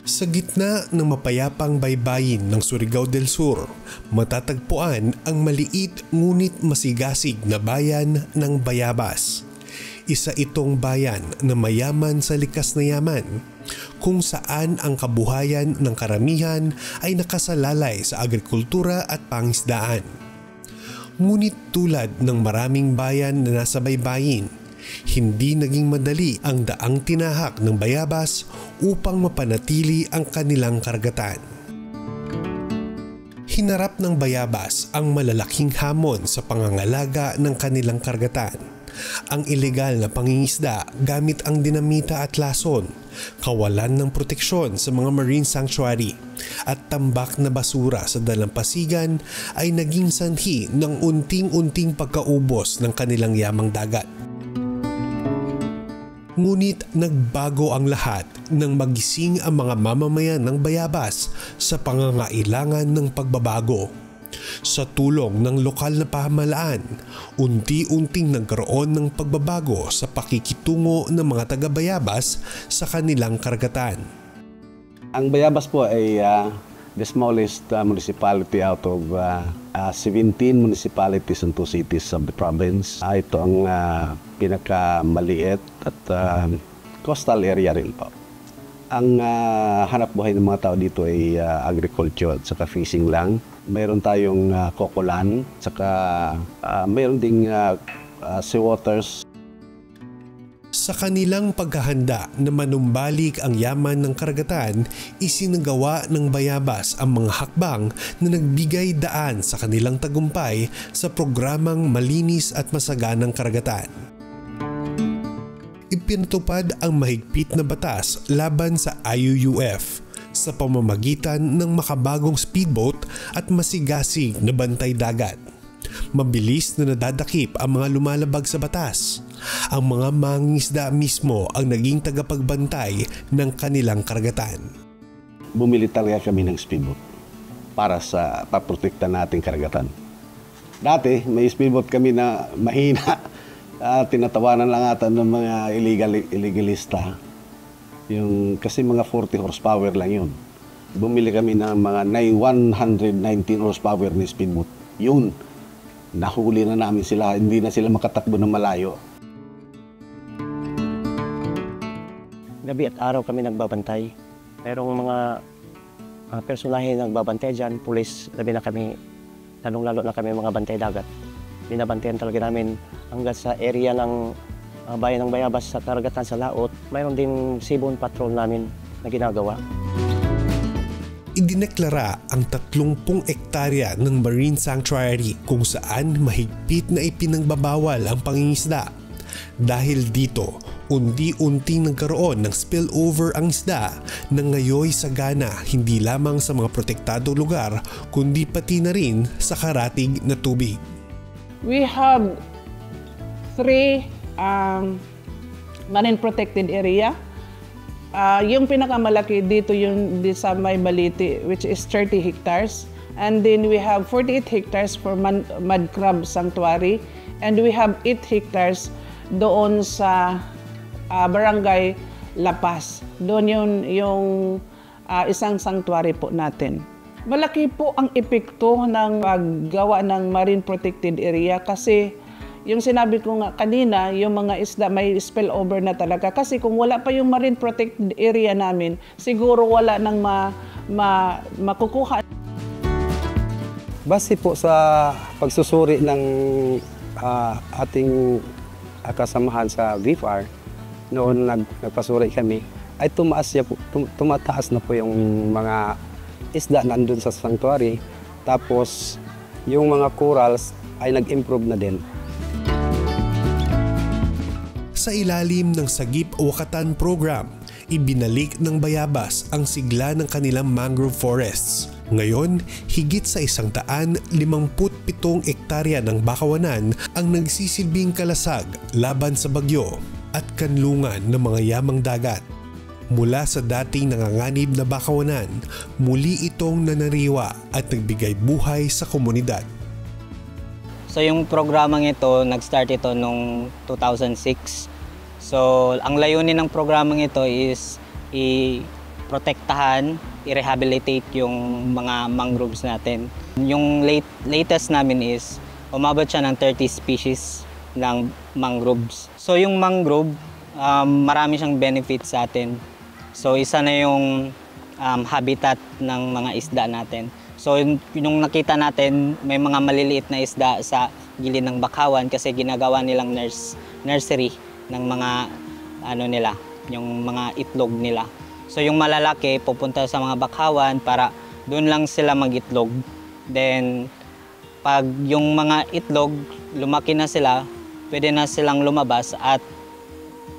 Sa gitna ng mapayapang baybayin ng Surigao del Sur, matatagpuan ang maliit ngunit masigasig na bayan ng Bayabas. Isa itong bayan na mayaman sa likas na yaman, kung saan ang kabuhayan ng karamihan ay nakasalalay sa agrikultura at pangisdaan. Ngunit tulad ng maraming bayan na nasa baybayin, hindi naging madali ang daang tinahak ng Bayabas upang mapanatili ang kanilang karagatan. Hinarap ng Bayabas ang malalaking hamon sa pangangalaga ng kanilang karagatan. Ang ilegal na pangingisda gamit ang dinamita at lason, kawalan ng proteksyon sa mga marine sanctuary, at tambak na basura sa dalampasigan ay naging sanhi ng unting-unting pagkaubos ng kanilang yamang dagat. Ngunit nagbago ang lahat nang magising ang mga mamamayan ng Bayabas sa pangangailangan ng pagbabago. Sa tulong ng lokal na pamahalaan, unti-unting nagkaroon ng pagbabago sa pakikitungo ng mga taga-Bayabas sa kanilang karagatan. Ang Bayabas po ay the smallest municipality out of 17 municipalities and 2 cities of the province. Ito ang pinakamaliit at coastal area rin po. Ang hanap buhay ng mga tao dito ay agriculture at saka fishing lang. Mayroon tayong kokolan, saka mayroon ding seawaters. Sa kanilang paghahanda na manumbalik ang yaman ng karagatan, isinagawa ng Bayabas ang mga hakbang na nagbigay daan sa kanilang tagumpay sa programang Malinis at Masaganang Karagatan. Ipinatupad ang mahigpit na batas laban sa IUUF sa pamamagitan ng makabagong speedboat at masigasig na bantay dagat. Mabilis na nadadakip ang mga lumalabag sa batas. Ang mga mangingisda mismo ang naging tagapagbantay ng kanilang karagatan. Bumili talaga kami ng speedboat para sa paprotekta nating karagatan. Dati may speedboat kami na mahina. Tinatawanan lang ata ng mga illegalista. Kasi mga 40 horsepower lang yun. Bumili kami ng mga 119 horsepower na speedboat. Yun, nahuli na namin sila, hindi na sila makatakbo ng malayo. Gabi at araw kami nagbabantay. Merong mga personahe nagbabantay dyan, pulis, labi na kami, lalong-lalo na kami mga bantay dagat. Binabantayan talaga namin hanggang sa area ng bayan ng Bayabas sa karagatan sa laot. Mayroon din seaborne patrol namin na ginagawa. Idineklara ang 30 hektarya ng marine sanctuary kung saan mahigpit na ipinagbabawal ang pangingisda. Dahil dito, unti-unting nagkaroon ng spillover ang isda na ngayoy sagana hindi lamang sa mga protektado lugar kundi pati na rin sa karatig na tubig. We have 3 marine protected area. Yung pinakamalaki dito yung sa May Baliti, which is 30 hectares. And then we have 48 hectares for mud crab sanctuary. And we have 8 hectares doon sa Barangay La Paz. Doon yung isang sanctuary po natin. Malaki po ang epekto ng paggawa ng marine protected area kasi yung sinabi ko nga kanina, yung mga isda may spillover na talaga. Kasi kung wala pa yung marine protected area namin, siguro wala nang makukuha. Base po sa pagsusuri ng ating kasamahan sa VFAR, noon nagpasuri kami, ay tumataas na po yung mga isda nandun sa sanctuary. Tapos yung mga corals ay nag-improve na din. Sa ilalim ng Sagip Wakatan Program, ibinalik ng Bayabas ang sigla ng kanilang mangrove forests. Ngayon, higit sa 157 hektarya ng bakawanan ang nagsisilbing kalasag laban sa bagyo at kanlungan ng mga yamang dagat. Mula sa dating nanganganib na bakawanan, muli itong nanariwa at nagbigay buhay sa komunidad. So yung programang ito, nag-start ito noong 2006. So, ang layunin ng programang ito is i-protektahan, i-rehabilitate yung mga mangroves natin. Yung latest namin is umabot siya ng 30 species ng mangroves. So, yung mangrove, marami siyang benefits sa atin. So, isa na yung habitat ng mga isda natin. So, yung nakita natin, may mga maliliit na isda sa gilid ng bakawan kasi ginagawa nilang nursery ng mga yung mga itlog nila. So yung malalaki pupunta sa mga bakawan para doon lang sila mag-itlog. Then pag yung mga itlog lumaki na sila, pwede na silang lumabas at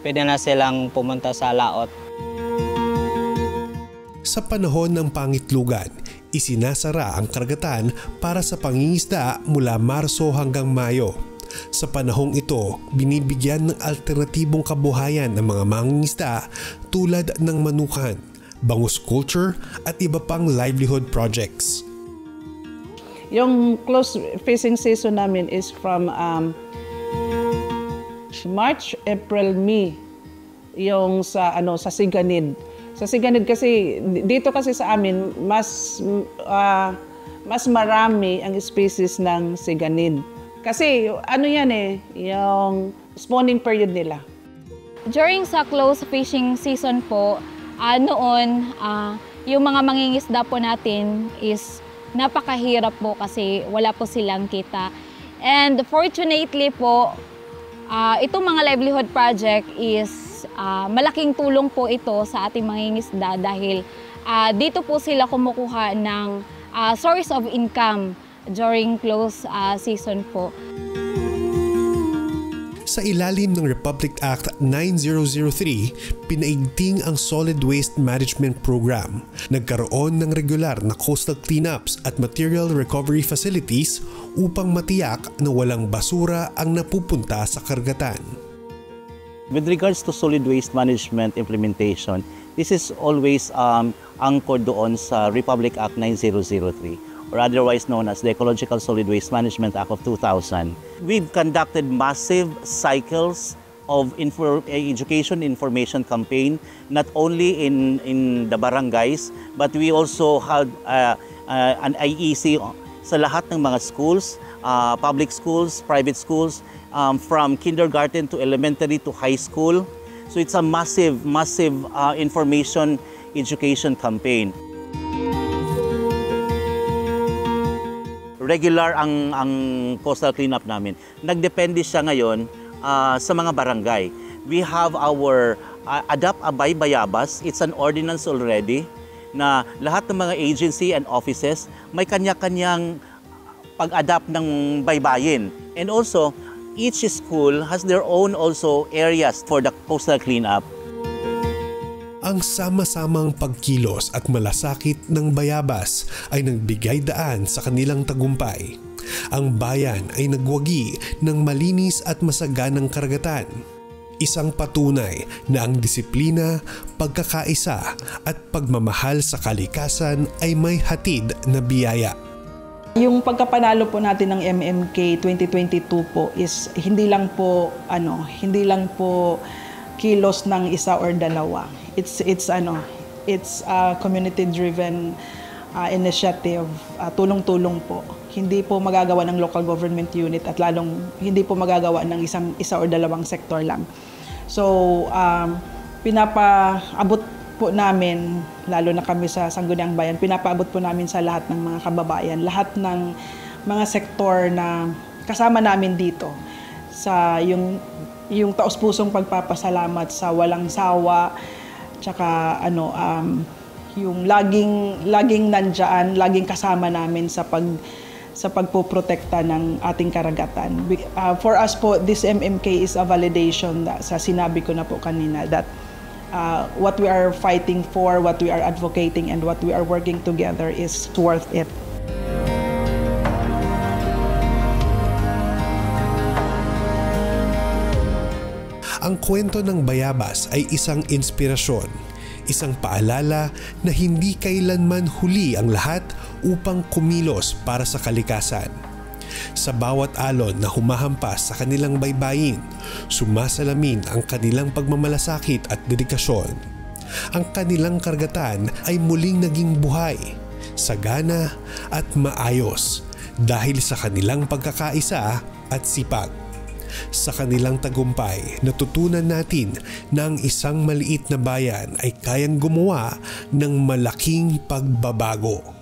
pwede na silang pumunta sa laot. Sa panahon ng pangitlugan, isinasara ang karagatan para sa pangingisda mula Marso hanggang Mayo. Sa panahong ito, binibigyan ng alternatibong kabuhayan ng mga mangingisda tulad ng manukan, bangus culture at iba pang livelihood projects. Yung close fishing season namin is from March, April, May. Yung sa Siganid. Sa Siganid kasi dito kasi sa amin mas marami ang species ng Siganid. Kasi yung spawning period nila. During sa close fishing season po, noon yung mga mangingisda po natin is napakahirap po kasi wala po silang kita. And fortunately po, itong mga livelihood project is malaking tulong po ito sa ating mangingisda dahil dito po sila kumukuha ng source of income during close season po. Sa ilalim ng Republic Act 9003, pinaigting ang Solid Waste Management Program. Nagkaroon ng regular na coastal cleanups at material recovery facilities upang matiyak na walang basura ang napupunta sa karagatan. With regards to solid waste management implementation, this is always anchored doon sa Republic Act 9003. Or otherwise known as the Ecological Solid Waste Management Act of 2000. We've conducted massive cycles of education information campaign, not only in the barangays, but we also had an IEC sa lahat ng mga schools, public schools, private schools, from kindergarten to elementary to high school. So it's a massive information education campaign. Regular ang coastal cleanup namin. Nagdepende siya ngayon sa mga barangay. We have our Adapt Abay Bayabas. It's an ordinance already na lahat ng mga agency and offices may kanya-kanyang pag-adapt ng baybayin. And also, each school has their own also areas for the coastal cleanup. Ang sama-samang pagkilos at malasakit ng bayabas ay nagbigay daan sa kanilang tagumpay. Ang bayan ay nagwagi ng malinis at masaganang karagatan. Isang patunay na ang disiplina, pagkakaisa at pagmamahal sa kalikasan ay may hatid na biyaya. Yung pagkapanalo po natin ng MMK 2022 po is hindi lang po kilos ng isa or dalawa. It's a community-driven initiative, tulong-tulong po. Hindi po magagawa ng local government unit at lalong hindi po magagawa ng isa or dalawang sektor lang. So, pinapaabot po namin, lalo na kami sa Sangguniang Bayan, pinapaabot po namin sa lahat ng mga kababayan, lahat ng mga sektor na kasama namin dito sa yung taos-pusong pagpapasalamat sa walang sawa, tsaka yung laging nandiyan, laging kasama namin sa pagpoprotekta ng ating karagatan. For us po, this MMK is a validation sa sinabi ko na po kanina that what we are fighting for, what we are advocating, and what we are working together is worth it. Ang kwento ng bayabas ay isang inspirasyon, isang paalala na hindi kailanman huli ang lahat upang kumilos para sa kalikasan. Sa bawat alon na humahampas sa kanilang baybayin, sumasalamin ang kanilang pagmamalasakit at dedikasyon. Ang kanilang karagatan ay muling naging buhay, sagana at maayos dahil sa kanilang pagkakaisa at sipag. Sa kanilang tagumpay, natutunan natin na ang isang maliit na bayan ay kayang gumawa ng malaking pagbabago.